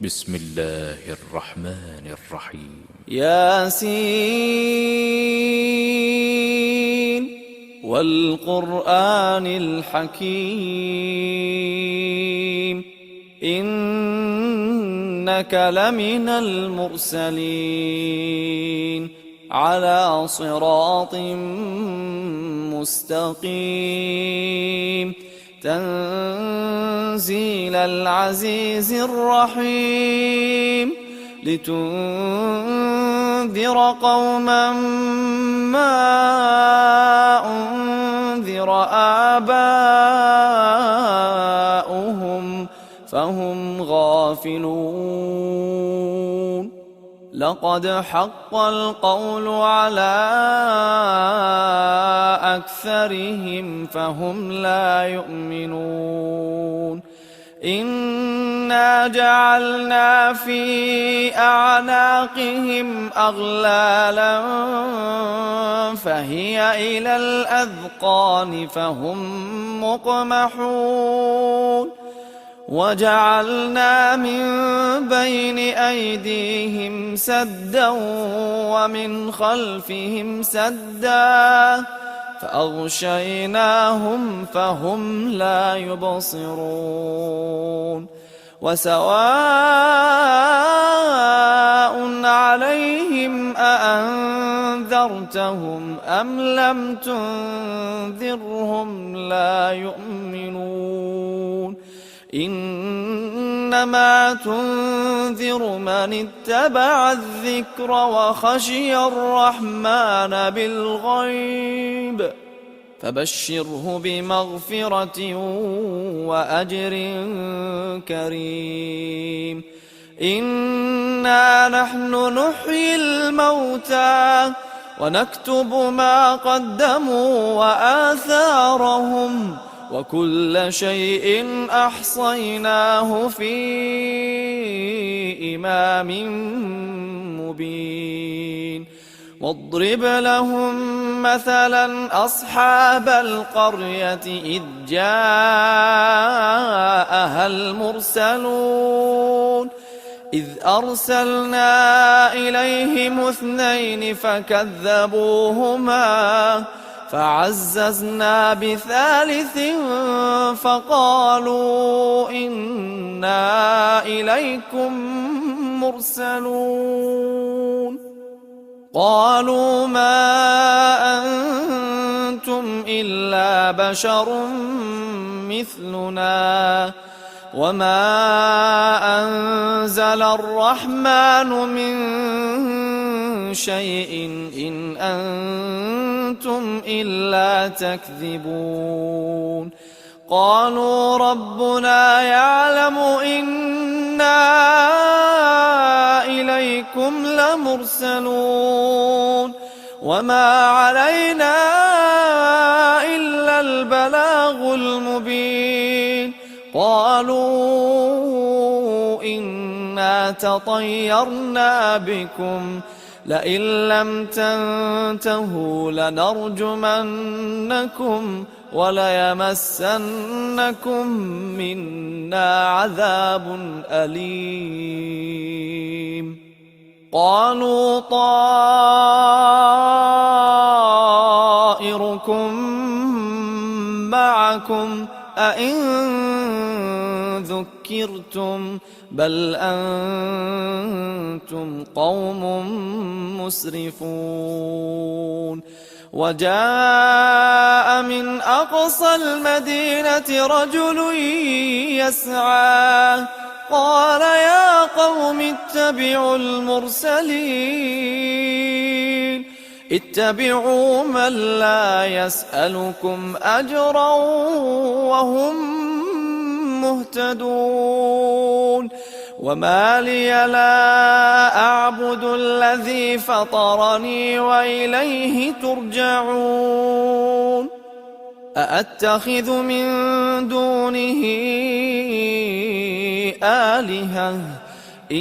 بسم الله الرحمن الرحيم. ياسين والقرآن الحكيم إنك لمن المرسلين على صراط مستقيم تنزيل العزيز الرحيم لتنذر قوما ما أنذر آباؤهم فهم غافلون لقد حق القول على أكثرهم فهم لا يؤمنون إنا جعلنا في أعناقهم أغلالا فهي إلى الأذقان فهم مقمحون وجعلنا من بين أيديهم سدا ومن خلفهم سدا فأغشيناهم فهم لا يبصرون وسواء عليهم أأنذرتهم أم لم تنذرهم لا يؤمنون إنما تنذر من اتبع الذكر وخشي الرحمن بالغيب فبشره بمغفرة وأجر كريم إنا نحن نحيي الموتى ونكتب ما قدموا وآثارهم وكل شيء أحصيناه في إمام مبين واضرب لهم مثلا أصحاب القرية إذ جاءها المرسلون إذ أرسلنا إليهم 2 فكذبوهما فعززنا بثالث فقالوا إنا إليكم مرسلون قالوا ما أنتم إلا بشر مثلنا وما أنزل الرحمن من شيء إن أنتم إلا تكذبون قالوا ربنا يعلم إنا إليكم لمرسلون وما علينا إلا البلاغ المبين قالوا إنا تطيرنا بكم لئن لم تنتهوا لنرجمنكم وليمسنكم منا عذاب أليم قالوا طائركم معكم أئن ذكرتم بل أنتم قوم مسرفون وجاء من أقصى المدينة رجل يسعى قال يا قوم اتبعوا المرسلين اتبعوا من لا يسألكم أجرا وهم مهتدون وما لي لا أعبد الذي فطرني وإليه ترجعون أأتخذ من دونه آلهة إن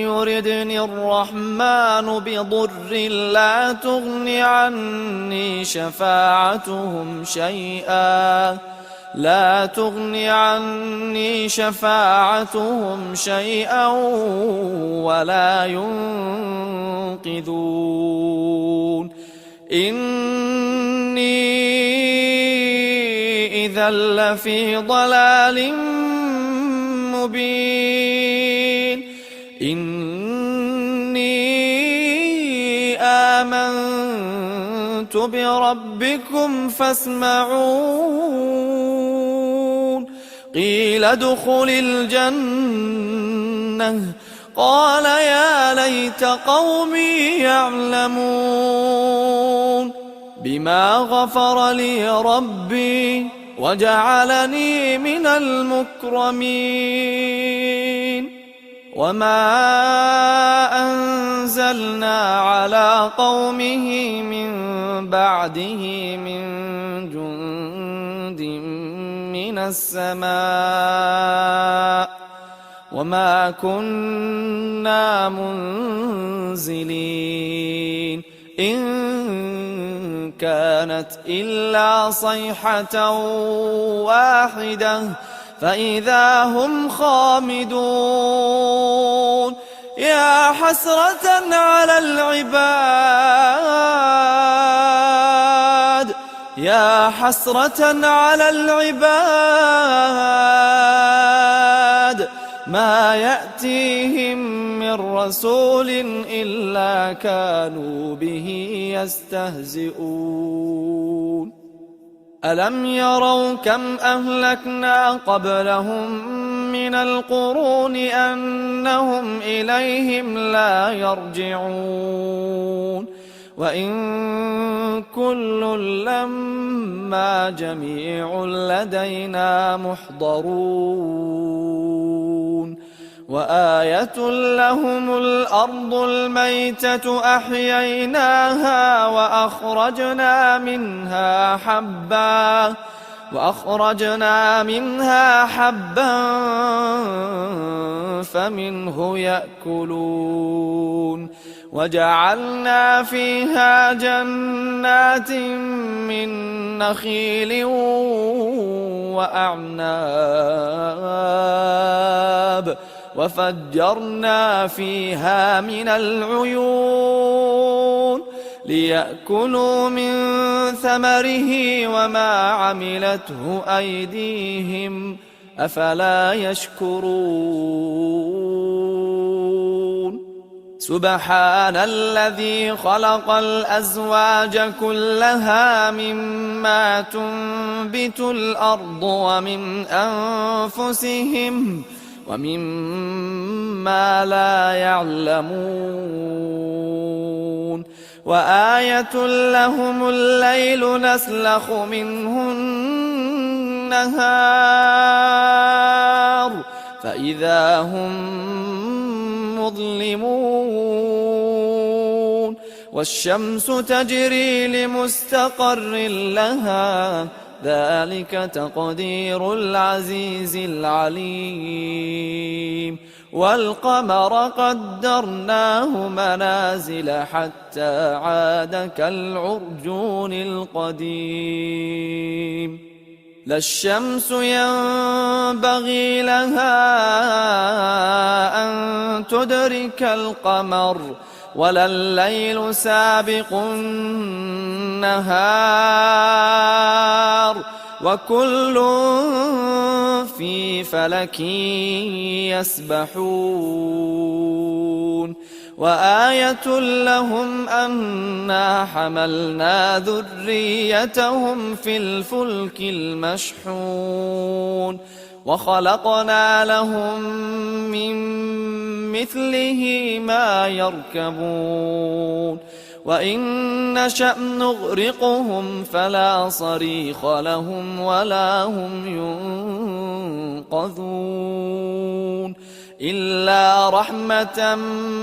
يردني الرحمن بضر لا تغن عني شفاعتهم شيئا لا تغن عني شفاعتهم شيئا ولا ينقذون إني إذا لفي ضلال مبين إني آمنت بربكم فاسمعون قيل ادخل الجنة قال يا ليت قومي يعلمون بما غفر لي ربي وجعلني من المكرمين وما أنزلنا على قومه من بعده من جند من السماء وما كنا منزلين إن كانت إلا صيحة واحدة فإذا هم خامدون يا حسرة على العباد يا حسرة على العباد ما يأتيهم من رسول إلا كانوا به يستهزئون ألم يروا كم أهلكنا قبلهم من القرون أنهم إليهم لا يرجعون وإن كل لما جميع لدينا محضرون وآية لهم الأرض الميتة أحييناها وأخرجنا منها حبا فمنه يأكلون وجعلنا فيها جنات من نخيل وأعناب وفجرنا فيها من العيون ليأكلوا من ثمره وما عملته أيديهم أفلا يشكرون سبحان الذي خلق الأزواج كلها مما تنبت الأرض ومن أنفسهم ومما لا يعلمون وآية لهم الليل نسلخ منه النهار فإذا هم مظلمون والشمس تجري لمستقر لها ذلك تقدير العزيز العليم والقمر قدرناه منازل حتى عاد كالعرجون القديم لا الشمس ينبغي لها أن تدرك القمر ولا الليل سابق النهار وكل في فلك يسبحون وآية لهم أنا حملنا ذريتهم في الفلك المشحون وخلقنا لهم من مثله ما يركبون وإن نشأ نغرقهم فلا صريخ لهم ولا هم ينقذون إلا رحمة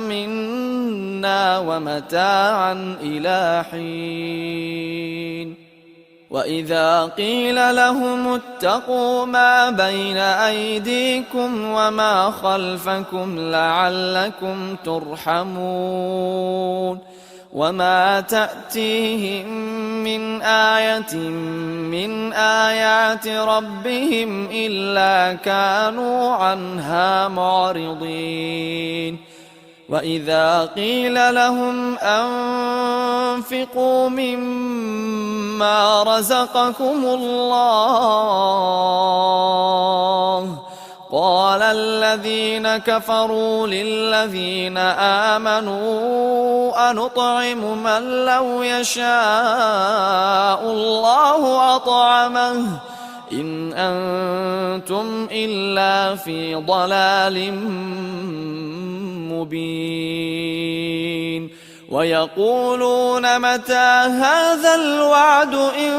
منا ومتاعا إلى حين وإذا قيل لهم اتقوا ما بين أيديكم وما خلفكم لعلكم ترحمون وما تأتيهم من آية من آيات ربهم إلا كانوا عنها معرضين وإذا قيل لهم أنفقوا مما رزقكم الله قال الذين كفروا للذين آمنوا أنطعم من لو يشاء الله أطعمه إن أنتم إلا في ضلال مبين ويقولون متى هذا الوعد إن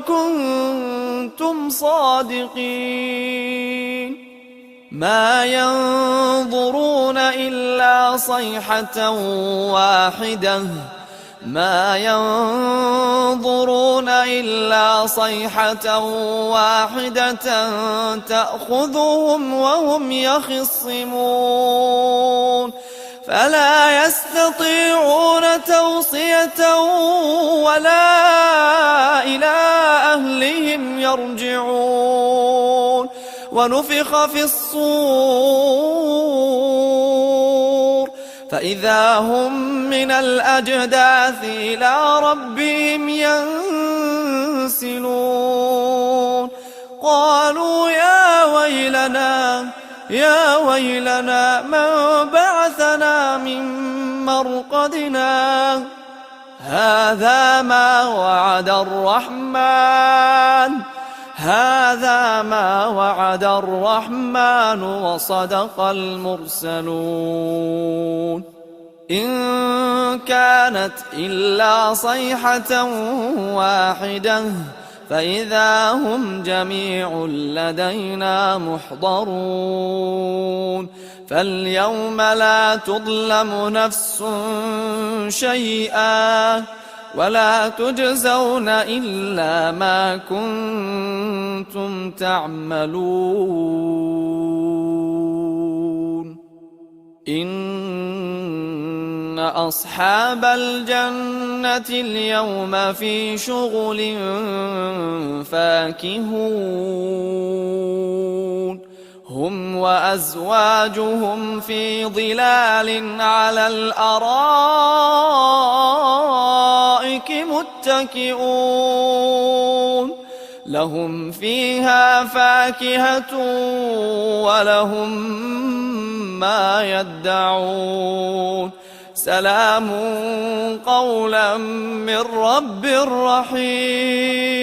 كنتم صادقين ما ينظرون إلا صيحة واحدة تأخذهم وهم يخصمون فلا يستطيعون توصية ولا إلى أهلهم يرجعون ونفخ في الصور فإذا هم من الأجداث إلى ربهم ينسلون قالوا يا ويلنا من بعثنا من مرقدنا هذا ما وعد الرحمن وصدق المرسلون إن كانت إلا صيحة واحدة فإذا هم جميع لدينا محضرون فاليوم لا تظلم نفس شيئا ولا تجزون إلا ما كنتم تعملون إن أصحاب الجنة اليوم في شغل فاكهون هم وأزواجهم في ظلال على الأرائك متكئون لهم فيها فاكهة ولهم ما يدعون سلام قولا من رب رحيم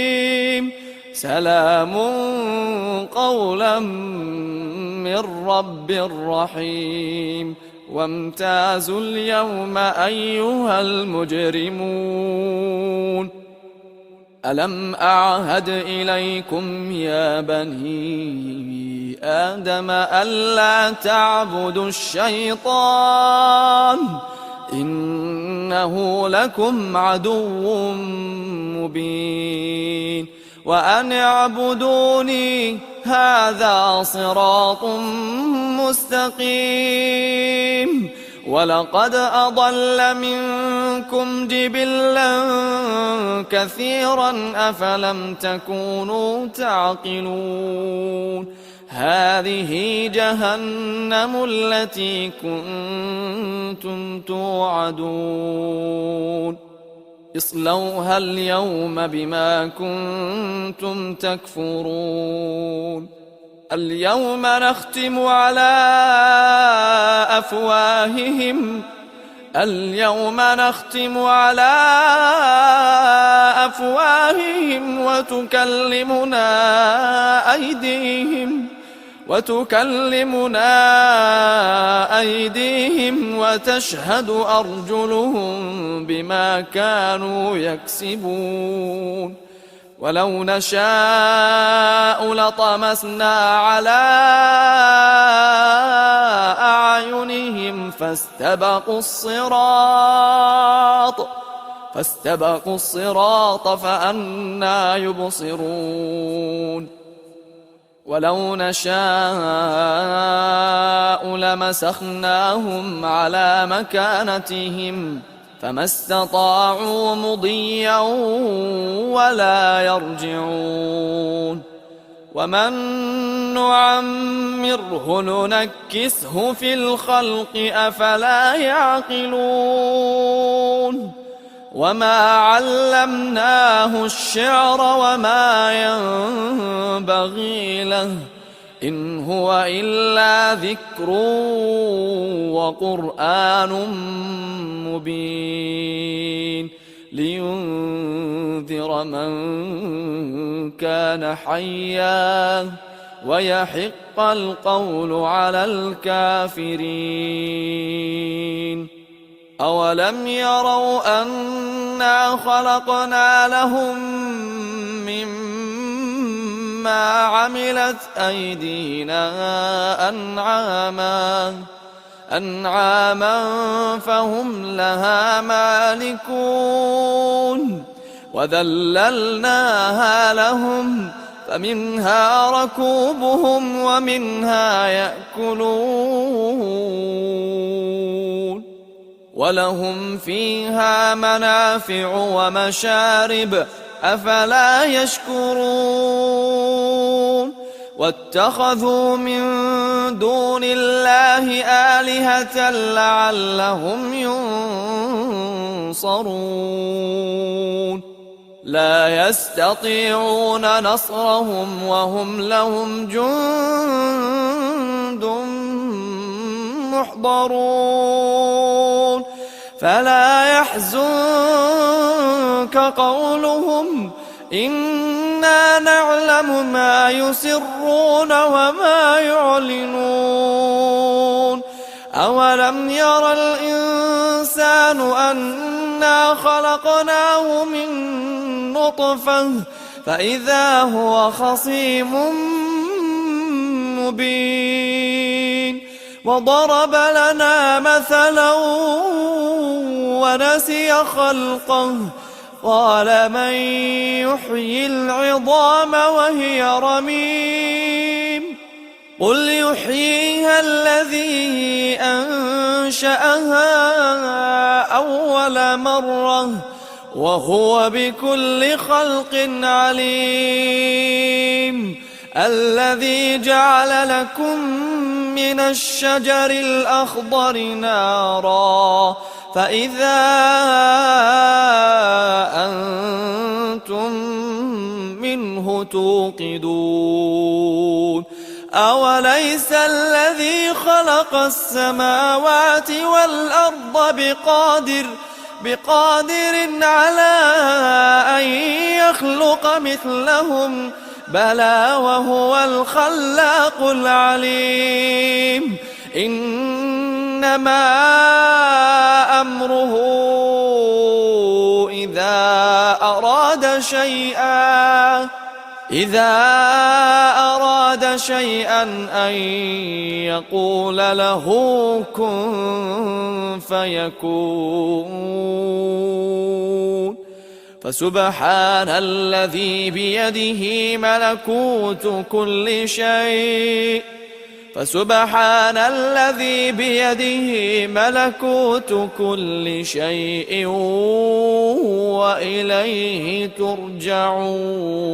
سلام قولا من رب رحيم وامتازوا اليوم أيها المجرمون ألم أعهد إليكم يا بني آدم ألا تعبدوا الشيطان إنه لكم عدو مبين وأن اعبدوني هذا صراط مستقيم ولقد أضل منكم جبلا كثيرا أفلم تكونوا تعقلون هذه جهنم التي كنتم توعدون اصلوها اليوم بما كنتم تكفرون اليوم نختم على أفواههم وتكلمنا أيديهم وتشهد أرجلهم بما كانوا يكسبون ولو نشاء لطمسنا على أعينهم فاستبقوا الصراط فأنى يبصرون ولو نشاء لمسخناهم على مكانتهم فما استطاعوا مضيا ولا يرجعون ومن نعمره ننكسه في الخلق أفلا يعقلون وما علمناه الشعر وما ينبغي له إن هو إلا ذكر وقرآن مبين لينذر من كان حيا ويحق القول على الكافرين أولم يروا أنا خلقنا لهم مما عملت أيدينا أنعاما فهم لها مالكون وذللناها لهم فمنها ركوبهم ومنها يأكلون ولهم فيها منافع ومشارب أفلا يشكرون واتخذوا من دون الله آلهة لعلهم ينصرون لا يستطيعون نصرهم وهم لهم جند محضرون فلا يحزنك قولهم إنا نعلم ما يسرون وما يعلنون أولم ير الإنسان أنا خلقناه من نطفة فإذا هو خصيم مبين وضرب لنا مثلا ونسي خلقه قال من يحيي العظام وهي رميم قل يحييها الذي أنشأها أول مرة وهو بكل خلق عليم الذي جعل لكم من الشجر الأخضر نارا فإذا أنتم منه توقدون أوليس الذي خلق السماوات والأرض بقادر على أن يخلق مثلهم بلى وهو الخلاق العليم إنما أمره إذا أراد شيئا أن يقول له كن فيكون فسبحان الذي بيده ملكوت كل شيء وإليه ترجعون